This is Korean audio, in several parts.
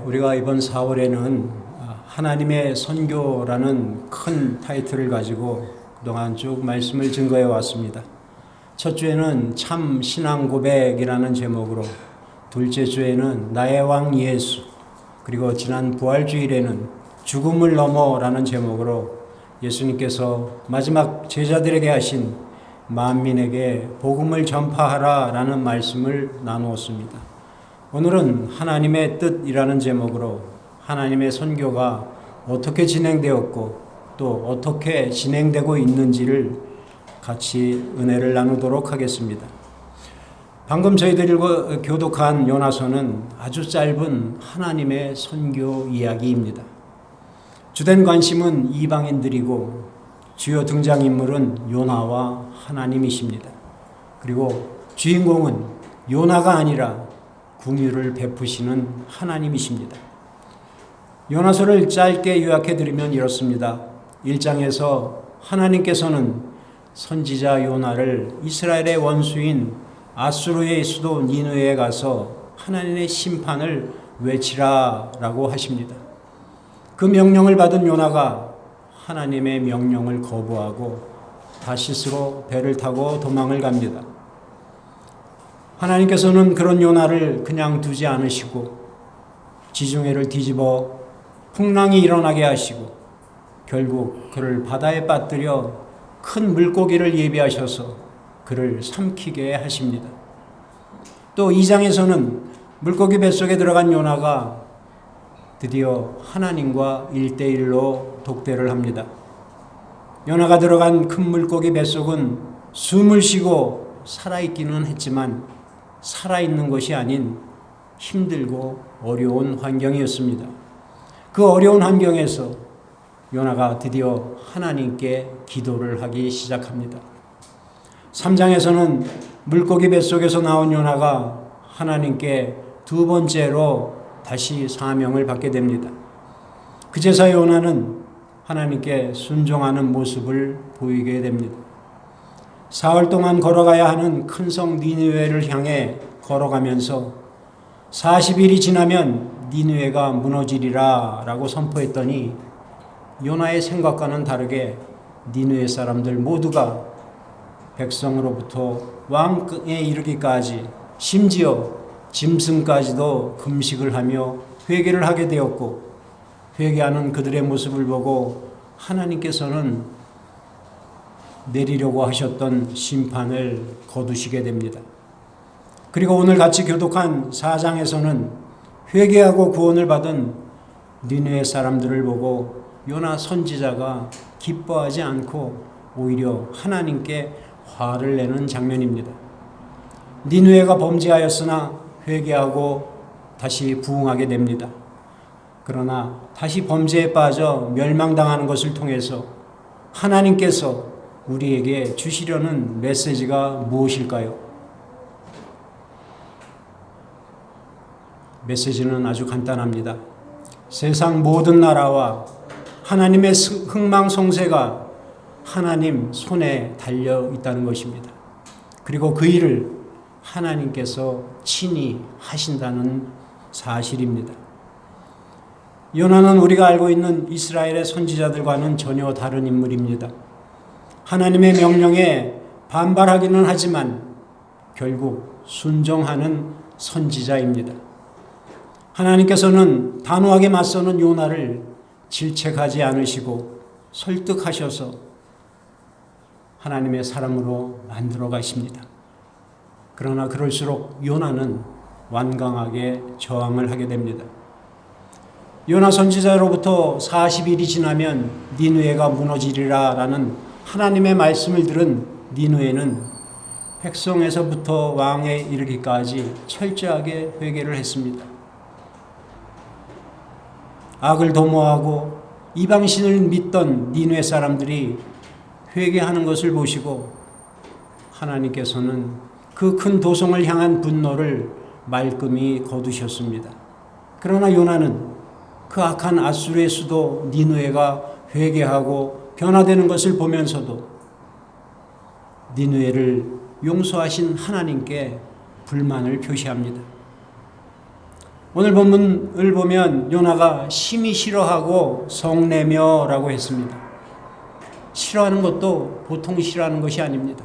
우리가 이번 4월에는 하나님의 선교라는 큰 타이틀을 가지고 그동안 쭉 말씀을 증거해 왔습니다. 첫 주에는 참 신앙 고백이라는 제목으로, 둘째 주에는 나의 왕 예수, 그리고 지난 부활주일에는 죽음을 넘어라는 제목으로 예수님께서 마지막 제자들에게 하신 만민에게 복음을 전파하라라는 말씀을 나누었습니다. 오늘은 하나님의 뜻이라는 제목으로 하나님의 선교가 어떻게 진행되었고 또 어떻게 진행되고 있는지를 같이 은혜를 나누도록 하겠습니다. 방금 저희들이 교독한 요나서는 아주 짧은 하나님의 선교 이야기입니다. 주된 관심은 이방인들이고 주요 등장인물은 요나와 하나님이십니다. 그리고 주인공은 요나가 아니라 긍휼을 베푸시는 하나님이십니다. 요나서를 짧게 요약해드리면 이렇습니다. 1장에서 하나님께서는 선지자 요나를 이스라엘의 원수인 아수르의 수도 니느웨에 가서 하나님의 심판을 외치라라고 하십니다. 그 명령을 받은 요나가 하나님의 명령을 거부하고 다시스로 배를 타고 도망을 갑니다. 하나님께서는 그런 요나를 그냥 두지 않으시고 지중해를 뒤집어 풍랑이 일어나게 하시고 결국 그를 바다에 빠뜨려 큰 물고기를 예비하셔서 그를 삼키게 하십니다. 또 2장에서는 물고기 뱃속에 들어간 요나가 드디어 하나님과 1대1로 독대를 합니다. 요나가 들어간 큰 물고기 뱃속은 숨을 쉬고 살아있기는 했지만 살아있는 것이 아닌 힘들고 어려운 환경이었습니다. 그 어려운 환경에서 요나가 드디어 하나님께 기도를 하기 시작합니다. 3장에서는 물고기 뱃속에서 나온 요나가 하나님께 두 번째로 다시 사명을 받게 됩니다. 그제서 요나는 하나님께 순종하는 모습을 보이게 됩니다. 사흘 동안 걸어가야 하는 큰 성 니느웨를 향해 걸어가면서 40일이 지나면 니느웨가 무너지리라 라고 선포했더니 요나의 생각과는 다르게 니느웨 사람들 모두가 백성으로부터 왕에 이르기까지 심지어 짐승까지도 금식을 하며 회개를 하게 되었고, 회개하는 그들의 모습을 보고 하나님께서는 내리려고 하셨던 심판을 거두시게 됩니다. 그리고 오늘 같이 교독한 4장에서는 회개하고 구원을 받은 니느웨 사람들을 보고 요나 선지자가 기뻐하지 않고 오히려 하나님께 화를 내는 장면입니다. 니느웨가 범죄하였으나 회개하고 다시 부응하게 됩니다. 그러나 다시 범죄에 빠져 멸망당하는 것을 통해서 하나님께서 우리에게 주시려는 메시지가 무엇일까요? 메시지는 아주 간단합니다. 세상 모든 나라와 하나님의 흥망성쇠가 하나님 손에 달려 있다는 것입니다. 그리고 그 일을 하나님께서 친히 하신다는 사실입니다. 요나는 우리가 알고 있는 이스라엘의 선지자들과는 전혀 다른 인물입니다. 하나님의 명령에 반발하기는 하지만 결국 순종하는 선지자입니다. 하나님께서는 단호하게 맞서는 요나를 질책하지 않으시고 설득하셔서 하나님의 사람으로 만들어 가십니다. 그러나 그럴수록 요나는 완강하게 저항을 하게 됩니다. 요나 선지자로부터 40일이 지나면 니느웨가 무너지리라 라는 하나님의 말씀을 들은 니느웨는 백성에서부터 왕에 이르기까지 철저하게 회개를 했습니다. 악을 도모하고 이방신을 믿던 니느웨 사람들이 회개하는 것을 보시고 하나님께서는 그 큰 도성을 향한 분노를 말끔히 거두셨습니다. 그러나 요나는 그 악한 아수르의 수도 니느웨가 회개하고 변화되는 것을 보면서도 니느웨를 용서하신 하나님께 불만을 표시합니다. 오늘 본문을 보면 요나가 심히 싫어하고 성내며라고 했습니다. 싫어하는 것도 보통 싫어하는 것이 아닙니다.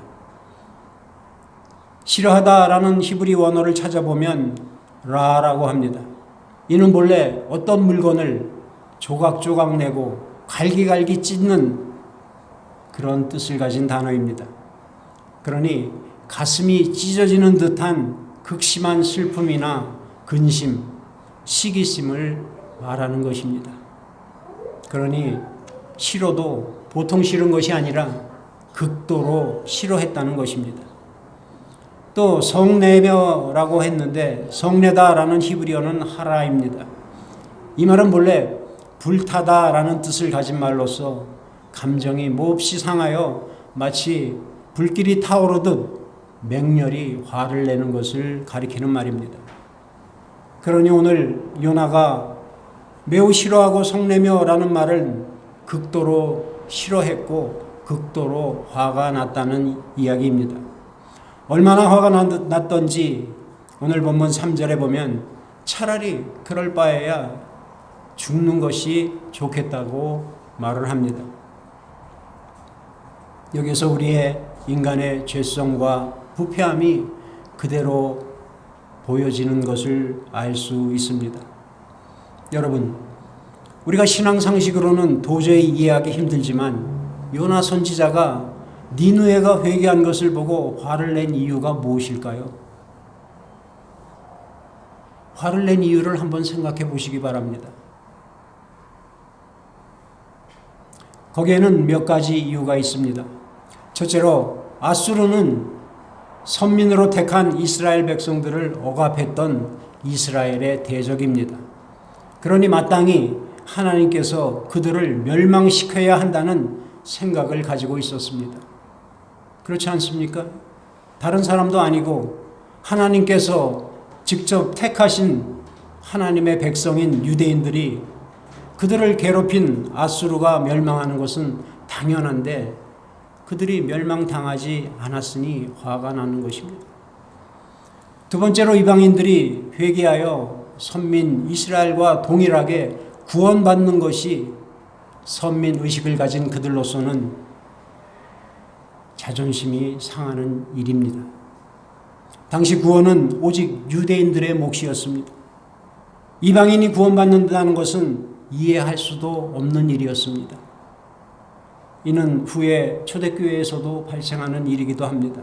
싫어하다라는 히브리 원어를 찾아보면 라라고 합니다. 이는 본래 어떤 물건을 조각조각 내고 갈기갈기 찢는 그런 뜻을 가진 단어입니다. 그러니 가슴이 찢어지는 듯한 극심한 슬픔이나 근심, 시기심을 말하는 것입니다. 그러니 싫어도 보통 싫은 것이 아니라 극도로 싫어했다는 것입니다. 또 성내며라고 했는데 성내다라는 히브리어는 하라입니다. 이 말은 본래 불타다라는 뜻을 가진 말로서 감정이 몹시 상하여 마치 불길이 타오르듯 맹렬히 화를 내는 것을 가리키는 말입니다. 그러니 오늘 요나가 매우 싫어하고 성내며라는 말을 극도로 싫어했고 극도로 화가 났다는 이야기입니다. 얼마나 화가 났던지 오늘 본문 3절에 보면 차라리 그럴 바에야 죽는 것이 좋겠다고 말을 합니다. 여기서 우리의 인간의 죄성과 부패함이 그대로 보여지는 것을 알 수 있습니다. 여러분, 우리가 신앙상식으로는 도저히 이해하기 힘들지만 요나 선지자가 니느웨가 회개한 것을 보고 화를 낸 이유가 무엇일까요? 화를 낸 이유를 한번 생각해 보시기 바랍니다. 거기에는 몇 가지 이유가 있습니다. 첫째로 아수르는 선민으로 택한 이스라엘 백성들을 억압했던 이스라엘의 대적입니다. 그러니 마땅히 하나님께서 그들을 멸망시켜야 한다는 생각을 가지고 있었습니다. 그렇지 않습니까? 다른 사람도 아니고 하나님께서 직접 택하신 하나님의 백성인 유대인들이 그들을 괴롭힌 아수르가 멸망하는 것은 당연한데 그들이 멸망당하지 않았으니 화가 나는 것입니다. 두 번째로 이방인들이 회개하여 선민 이스라엘과 동일하게 구원받는 것이 선민 의식을 가진 그들로서는 자존심이 상하는 일입니다. 당시 구원은 오직 유대인들의 몫이었습니다. 이방인이 구원받는다는 것은 이해할 수도 없는 일이었습니다. 이는 후에 초대교회에서도 발생하는 일이기도 합니다.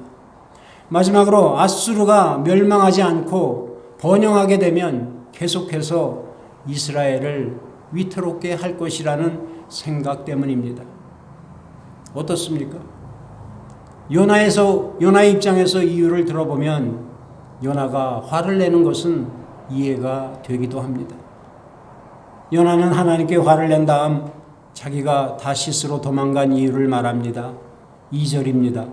마지막으로 아수르가 멸망하지 않고 번영하게 되면 계속해서 이스라엘을 위태롭게 할 것이라는 생각 때문입니다. 어떻습니까? 요나의 입장에서 이유를 들어보면 요나가 화를 내는 것은 이해가 되기도 합니다. 요나는 하나님께 화를 낸 다음 자기가 다시스로 도망간 이유를 말합니다. 2절입니다.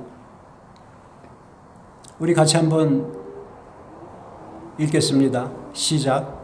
우리 같이 한번 읽겠습니다. 시작.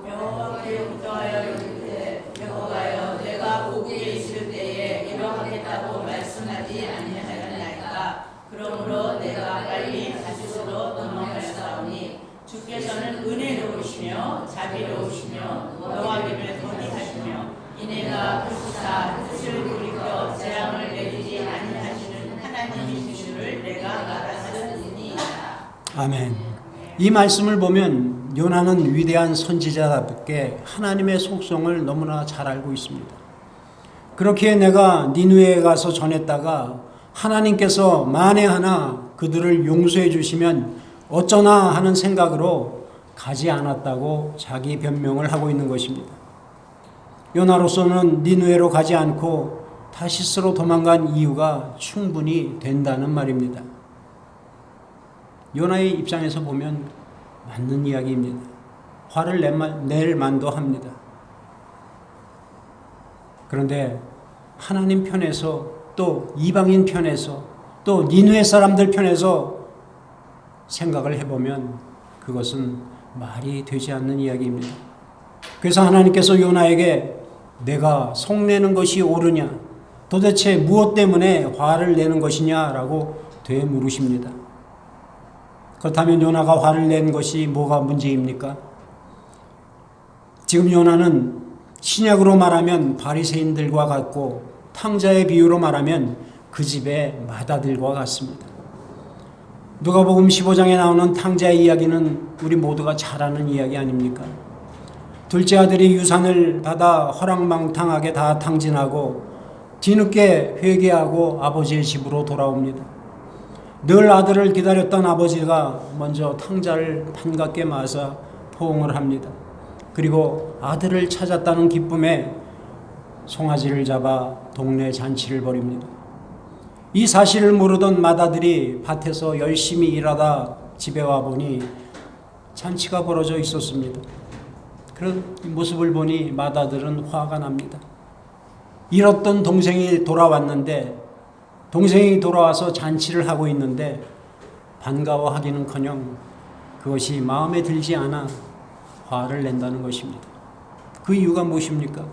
여호와께 구하여 이르되 여호와여 내가 거기에 있을 때에 이러하겠다고 말씀하지 아니하였나이까. 그러므로 내가 빨리 다시스로 도망갈 사오니 주께서는 은혜로우시며 자비로우시며 너와기를 더디하시며 이내가 불사 뜻을 돌이켜 재앙을 내리지 아니하시는 하나님이신 줄을 내가 알았으니이다. 아멘. 이 말씀을 보면 요나는 위대한 선지자답게 하나님의 속성을 너무나 잘 알고 있습니다. 그렇기에 내가 니느웨에 가서 전했다가 하나님께서 만에 하나 그들을 용서해 주시면 어쩌나 하는 생각으로 가지 않았다고 자기 변명을 하고 있는 것입니다. 요나로서는 니느웨로 가지 않고 다시스로 도망간 이유가 충분히 된다는 말입니다. 요나의 입장에서 보면 맞는 이야기입니다. 화를 낼 만도 합니다. 그런데 하나님 편에서 또 이방인 편에서 또 니느웨 사람들 편에서 생각을 해보면 그것은 말이 되지 않는 이야기입니다. 그래서 하나님께서 요나에게 내가 속내는 것이 옳으냐? 도대체 무엇 때문에 화를 내는 것이냐라고 되물으십니다. 그렇다면 요나가 화를 낸 것이 뭐가 문제입니까? 지금 요나는 신약으로 말하면 바리새인들과 같고 탕자의 비유로 말하면 그 집의 마다들과 같습니다. 누가복음 15장에 나오는 탕자의 이야기는 우리 모두가 잘 아는 이야기 아닙니까? 둘째 아들이 유산을 받아 허랑방탕하게 다 탕진하고 뒤늦게 회개하고 아버지의 집으로 돌아옵니다. 늘 아들을 기다렸던 아버지가 먼저 탕자를 반갑게 맞아 포옹을 합니다. 그리고 아들을 찾았다는 기쁨에 송아지를 잡아 동네 잔치를 벌입니다. 이 사실을 모르던 맏아들이 밭에서 열심히 일하다 집에 와보니 잔치가 벌어져 있었습니다. 그런 모습을 보니 맏아들은 화가 납니다. 잃었던 동생이 돌아왔는데, 동생이 돌아와서 잔치를 하고 있는데 반가워하기는커녕 그것이 마음에 들지 않아 화를 낸다는 것입니다. 그 이유가 무엇입니까?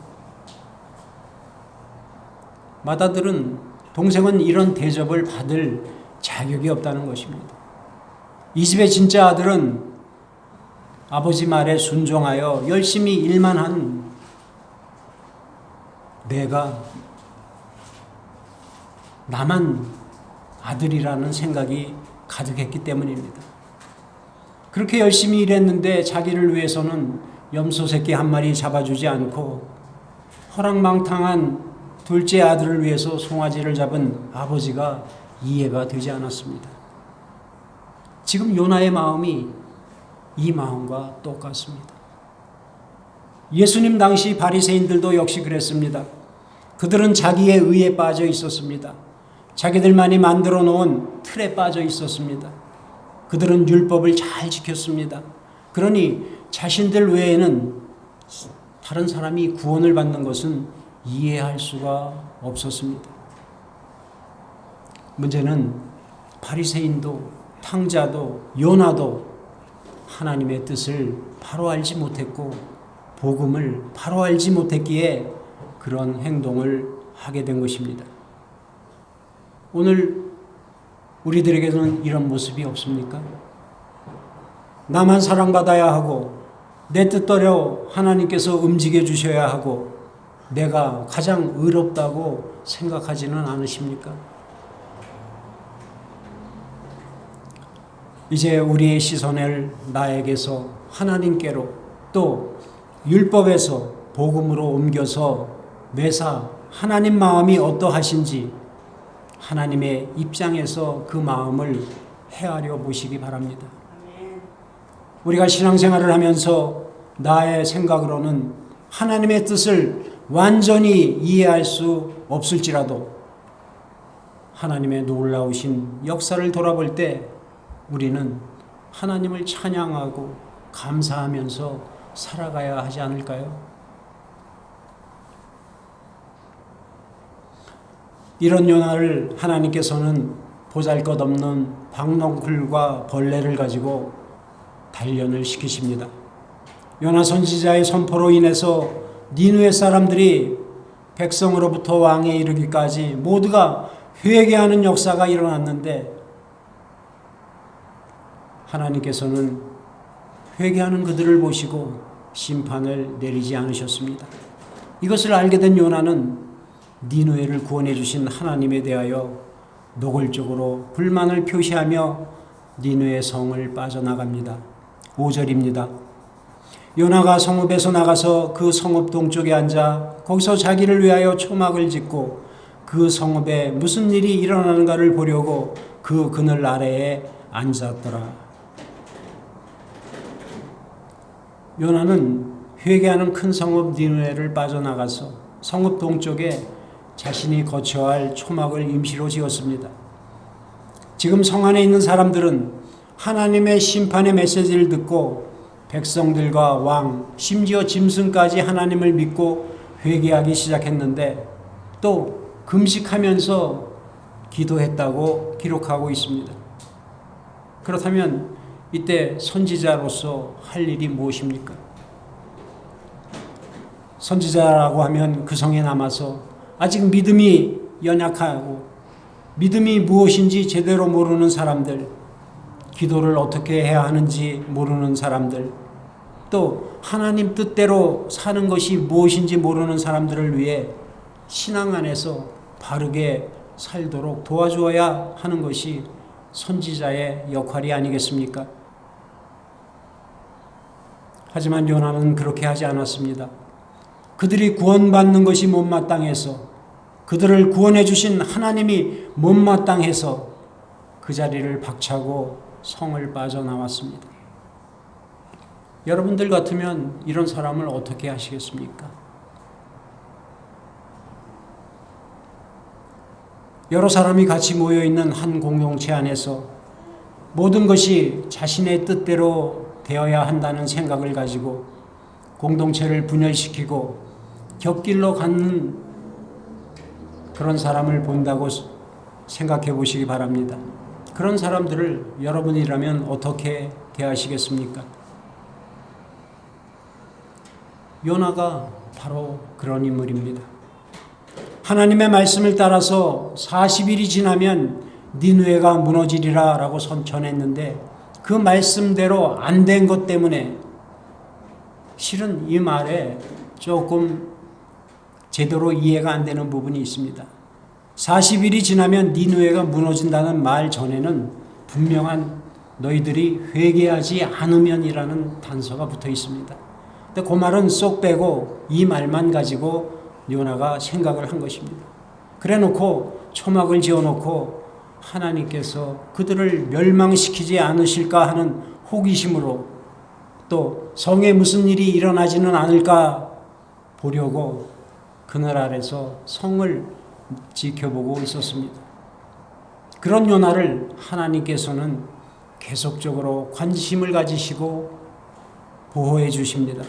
맏아들은 동생은 이런 대접을 받을 자격이 없다는 것입니다. 이 집의 진짜 아들은 아버지 말에 순종하여 열심히 일만 한 내가 나만 아들이라는 생각이 가득했기 때문입니다. 그렇게 열심히 일했는데 자기를 위해서는 염소 새끼 한 마리 잡아주지 않고 허랑방탕한 둘째 아들을 위해서 송아지를 잡은 아버지가 이해가 되지 않았습니다. 지금 요나의 마음이 이 마음과 똑같습니다. 예수님 당시 바리새인들도 역시 그랬습니다. 그들은 자기의 의에 빠져 있었습니다. 자기들만이 만들어 놓은 틀에 빠져 있었습니다. 그들은 율법을 잘 지켰습니다. 그러니 자신들 외에는 다른 사람이 구원을 받는 것은 이해할 수가 없었습니다. 문제는 바리새인도 탕자도 요나도 하나님의 뜻을 바로 알지 못했고 복음을 바로 알지 못했기에 그런 행동을 하게 된 것입니다. 오늘 우리들에게는 이런 모습이 없습니까? 나만 사랑받아야 하고 내 뜻대로 하나님께서 움직여 주셔야 하고 내가 가장 의롭다고 생각하지는 않으십니까? 이제 우리의 시선을 나에게서 하나님께로 또 율법에서 복음으로 옮겨서 매사 하나님 마음이 어떠하신지 하나님의 입장에서 그 마음을 헤아려 보시기 바랍니다. 우리가 신앙생활을 하면서 나의 생각으로는 하나님의 뜻을 완전히 이해할 수 없을지라도 하나님의 놀라우신 역사를 돌아볼 때 우리는 하나님을 찬양하고 감사하면서 살아가야 하지 않을까요? 이런 요나를 하나님께서는 보잘것없는 박농쿨과 벌레를 가지고 단련을 시키십니다. 요나 선지자의 선포로 인해서 니느웨 사람들이 백성으로부터 왕에 이르기까지 모두가 회개하는 역사가 일어났는데 하나님께서는 회개하는 그들을 보시고 심판을 내리지 않으셨습니다. 이것을 알게 된 요나는 니느웨를 구원해 주신 하나님에 대하여 노골적으로 불만을 표시하며 니느웨 성을 빠져나갑니다. 5절입니다. 요나가 성읍에서 나가서 그 성읍 동쪽에 앉아 거기서 자기를 위하여 초막을 짓고 그 성읍에 무슨 일이 일어나는가를 보려고 그 그늘 아래에 앉았더라. 요나는 회개하는 큰 성읍 니느웨를 빠져나가서 성읍 동쪽에 자신이 거쳐야 할 초막을 임시로 지었습니다. 지금 성 안에 있는 사람들은 하나님의 심판의 메시지를 듣고 백성들과 왕, 심지어 짐승까지 하나님을 믿고 회개하기 시작했는데 또 금식하면서 기도했다고 기록하고 있습니다. 그렇다면 이때 선지자로서 할 일이 무엇입니까? 선지자라고 하면 그 성에 남아서 아직 믿음이 연약하고 믿음이 무엇인지 제대로 모르는 사람들, 기도를 어떻게 해야 하는지 모르는 사람들, 또 하나님 뜻대로 사는 것이 무엇인지 모르는 사람들을 위해 신앙 안에서 바르게 살도록 도와주어야 하는 것이 선지자의 역할이 아니겠습니까? 하지만 요나는 그렇게 하지 않았습니다. 그들이 구원받는 것이 못마땅해서, 그들을 구원해 주신 하나님이 못마땅해서 그 자리를 박차고 성을 빠져나왔습니다. 여러분들 같으면 이런 사람을 어떻게 하시겠습니까? 여러 사람이 같이 모여있는 한 공동체 안에서 모든 것이 자신의 뜻대로 되어야 한다는 생각을 가지고 공동체를 분열시키고 곁길로 가는 그런 사람을 본다고 생각해 보시기 바랍니다. 그런 사람들을 여러분이라면 어떻게 대하시겠습니까? 요나가 바로 그런 인물입니다. 하나님의 말씀을 따라서 40일이 지나면 니느웨가 무너지리라 라고 전했는데 그 말씀대로 안 된 것 때문에 실은 이 말에 조금 제대로 이해가 안 되는 부분이 있습니다. 40일이 지나면 니느웨가 무너진다는 말 전에는 분명한 너희들이 회개하지 않으면이라는 단서가 붙어 있습니다. 근데 그 말은 쏙 빼고 이 말만 가지고 요나가 생각을 한 것입니다. 그래 놓고 초막을 지어놓고 하나님께서 그들을 멸망시키지 않으실까 하는 호기심으로 또 성에 무슨 일이 일어나지는 않을까 보려고 그늘 아래서 성을 지켜보고 있었습니다. 그런 요나를 하나님께서는 계속적으로 관심을 가지시고 보호해 주십니다.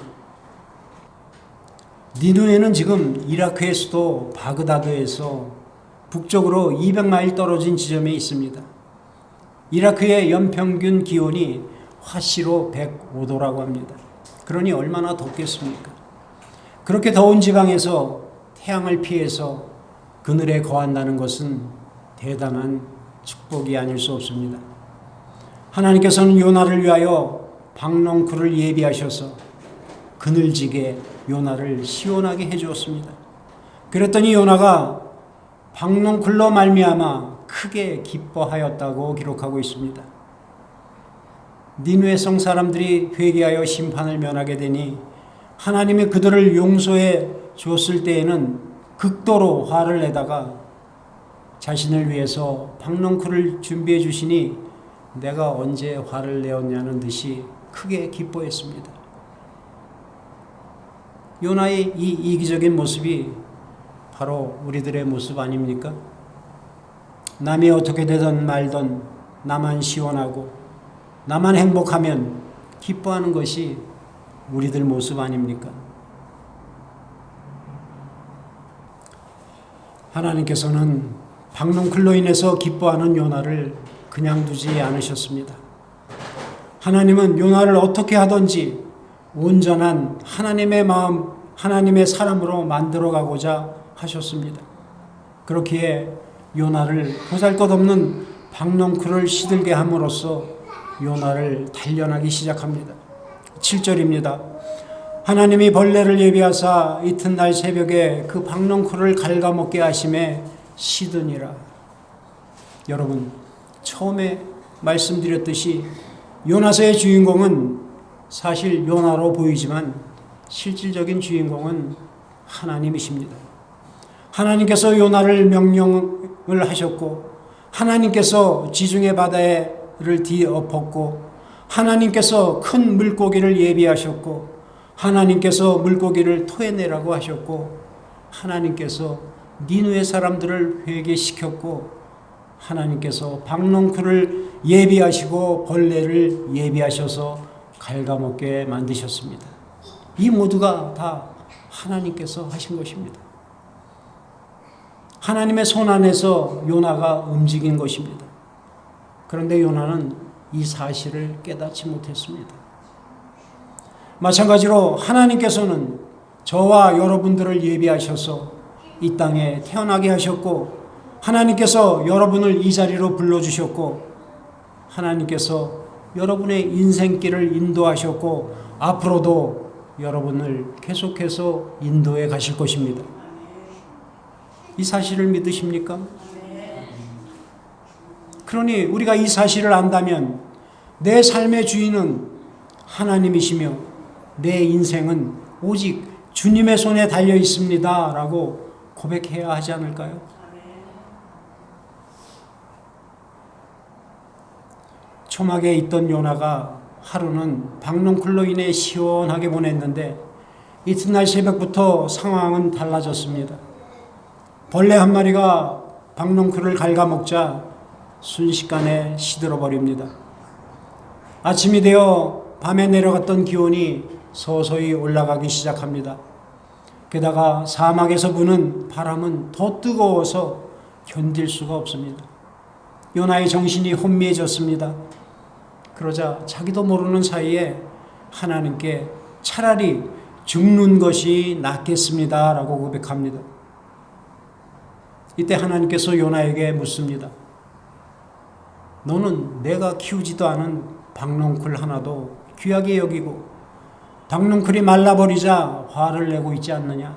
니느웨는 지금 이라크의 수도 바그다드에서 북쪽으로 200마일 떨어진 지점에 있습니다. 이라크의 연평균 기온이 화씨로 105도라고 합니다. 그러니 얼마나 덥겠습니까? 그렇게 더운 지방에서 태양을 피해서 그늘에 거한다는 것은 대단한 축복이 아닐 수 없습니다. 하나님께서는 요나를 위하여 박농쿨을 예비하셔서 그늘지게 요나를 시원하게 해주었습니다. 그랬더니 요나가 박농쿨로 말미암아 크게 기뻐하였다고 기록하고 있습니다. 니느웨 성 사람들이 회개하여 심판을 면하게 되니 하나님이 그들을 용서해 주었을 때에는 극도로 화를 내다가 자신을 위해서 박농쿨을 준비해 주시니 내가 언제 화를 내었냐는 듯이 크게 기뻐했습니다. 요나의 이 이기적인 모습이 바로 우리들의 모습 아닙니까? 남이 어떻게 되든 말든 나만 시원하고 나만 행복하면 기뻐하는 것이 우리들 모습 아닙니까? 하나님께서는 박농쿨로 인해서 기뻐하는 요나를 그냥 두지 않으셨습니다. 하나님은 요나를 어떻게 하든지 온전한 하나님의 마음, 하나님의 사람으로 만들어가고자 하셨습니다. 그렇기에 요나를 보잘것없는 박농쿨을 시들게 함으로써 요나를 단련하기 시작합니다. 7절입니다. 하나님이 벌레를 예비하사 이튿날 새벽에 그 박농쿨을 갉아먹게 하심에 시드니라. 여러분, 처음에 말씀드렸듯이 요나서의 주인공은 사실 요나로 보이지만 실질적인 주인공은 하나님이십니다. 하나님께서 요나를 명령을 하셨고 하나님께서 지중해 바다를 뒤엎었고 하나님께서 큰 물고기를 예비하셨고 하나님께서 물고기를 토해내라고 하셨고 하나님께서 니느웨 사람들을 회개시켰고 하나님께서 박농쿨을 예비하시고 벌레를 예비하셔서 갉아먹게 만드셨습니다. 이 모두가 다 하나님께서 하신 것입니다. 하나님의 손 안에서 요나가 움직인 것입니다. 그런데 요나는 이 사실을 깨닫지 못했습니다. 마찬가지로 하나님께서는 저와 여러분들을 예비하셔서 이 땅에 태어나게 하셨고 하나님께서 여러분을 이 자리로 불러주셨고 하나님께서 여러분의 인생길을 인도하셨고 앞으로도 여러분을 계속해서 인도해 가실 것입니다. 이 사실을 믿으십니까? 그러니 우리가 이 사실을 안다면 내 삶의 주인은 하나님이시며 내 인생은 오직 주님의 손에 달려 있습니다 라고 고백해야 하지 않을까요? 초막에 있던 요나가 하루는 박넝쿨로 인해 시원하게 보냈는데 이튿날 새벽부터 상황은 달라졌습니다. 벌레 한 마리가 박넝쿨을 갉아먹자 순식간에 시들어버립니다. 아침이 되어 밤에 내려갔던 기온이 서서히 올라가기 시작합니다. 게다가 사막에서 부는 바람은 더 뜨거워서 견딜 수가 없습니다. 요나의 정신이 혼미해졌습니다. 그러자 자기도 모르는 사이에 하나님께 차라리 죽는 것이 낫겠습니다 라고 고백합니다. 이때 하나님께서 요나에게 묻습니다. 너는 내가 키우지도 않은 박넝쿨 하나도 귀하게 여기고 박넝쿨이 말라버리자 화를 내고 있지 않느냐?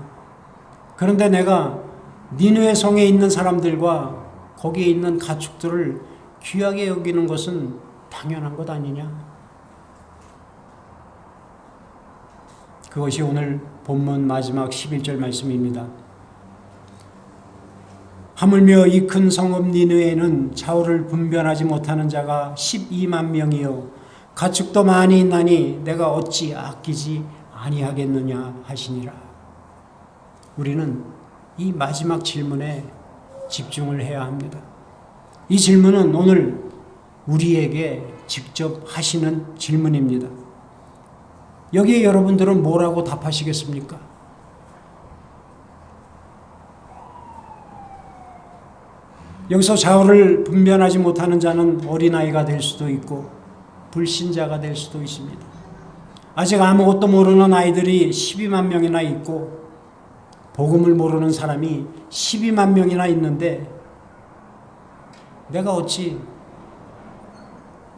그런데 내가 니느웨 성에 있는 사람들과 거기에 있는 가축들을 귀하게 여기는 것은 당연한 것 아니냐? 그것이 오늘 본문 마지막 11절 말씀입니다. 하물며 이 큰 성읍 니느웨에는 좌우를 분별하지 못하는 자가 12만 명이요 가축도 많이 있나니 내가 어찌 아끼지 아니하겠느냐 하시니라. 우리는 이 마지막 질문에 집중을 해야 합니다. 이 질문은 오늘 우리에게 직접 하시는 질문입니다. 여기에 여러분들은 뭐라고 답하시겠습니까? 여기서 좌우를 분별하지 못하는 자는 어린아이가 될 수도 있고 불신자가 될 수도 있습니다. 아직 아무것도 모르는 아이들이 12만 명이나 있고 복음을 모르는 사람이 12만 명이나 있는데 내가 어찌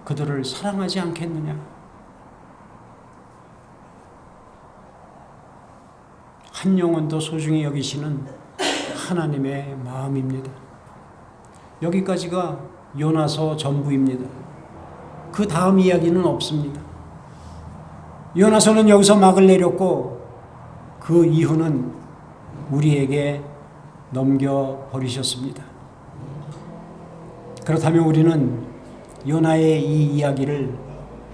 그들을 사랑하지 않겠느냐? 한 영혼도 소중히 여기시는 하나님의 마음입니다. 여기까지가 요나서 전부입니다. 그 다음 이야기는 없습니다. 요나서는 여기서 막을 내렸고 그 이후는 우리에게 넘겨버리셨습니다. 그렇다면 우리는 요나의 이 이야기를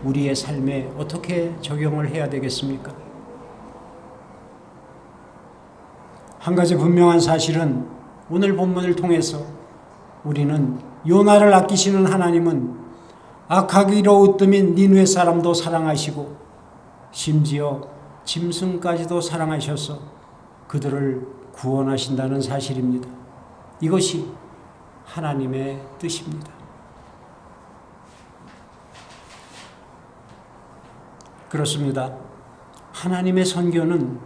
우리의 삶에 어떻게 적용을 해야 되겠습니까? 한 가지 분명한 사실은 오늘 본문을 통해서 우리는 요나를 아끼시는 하나님은 악하기로 으뜸인 니느웨 사람도 사랑하시고 심지어 짐승까지도 사랑하셔서 그들을 구원하신다는 사실입니다. 이것이 하나님의 뜻입니다. 그렇습니다. 하나님의 선교는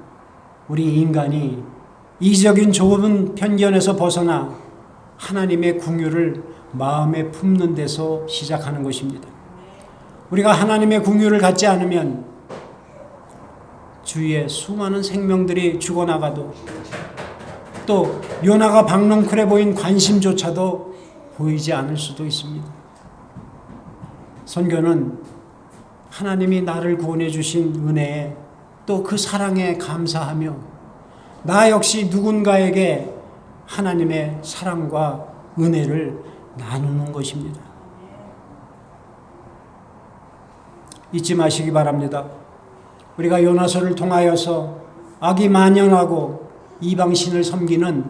우리 인간이 이적인 좁은 편견에서 벗어나 하나님의 궁유를 마음에 품는 데서 시작하는 것입니다. 우리가 하나님의 궁유를 갖지 않으면 주위에 수많은 생명들이 죽어나가도 또 요나가 박넝쿨에 보인 관심조차도 보이지 않을 수도 있습니다. 선교는 하나님이 나를 구원해 주신 은혜에 또 그 사랑에 감사하며 나 역시 누군가에게 하나님의 사랑과 은혜를 나누는 것입니다. 잊지 마시기 바랍니다. 우리가 요나서를 통하여서 악이 만연하고 이방신을 섬기는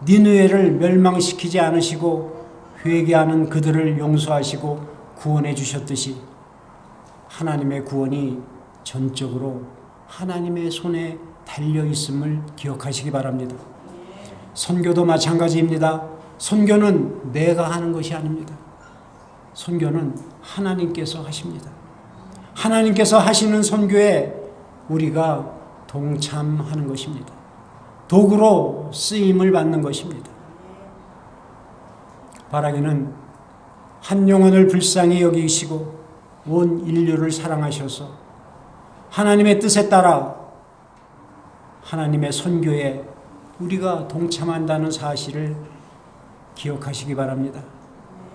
니느웨를 멸망시키지 않으시고 회개하는 그들을 용서하시고 구원해 주셨듯이 하나님의 구원이 전적으로 하나님의 손에 달려 있음을 기억하시기 바랍니다. 선교도 마찬가지입니다. 선교는 내가 하는 것이 아닙니다. 선교는 하나님께서 하십니다. 하나님께서 하시는 선교에 우리가 동참하는 것입니다. 도구로 쓰임을 받는 것입니다. 바라기는 한 영혼을 불쌍히 여기시고 온 인류를 사랑하셔서 하나님의 뜻에 따라 하나님의 선교에 우리가 동참한다는 사실을 기억하시기 바랍니다.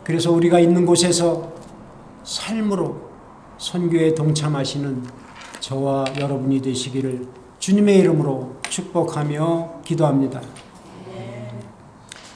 그래서 우리가 있는 곳에서 삶으로 선교에 동참하시는 저와 여러분이 되시기를 주님의 이름으로 축복하며 기도합니다.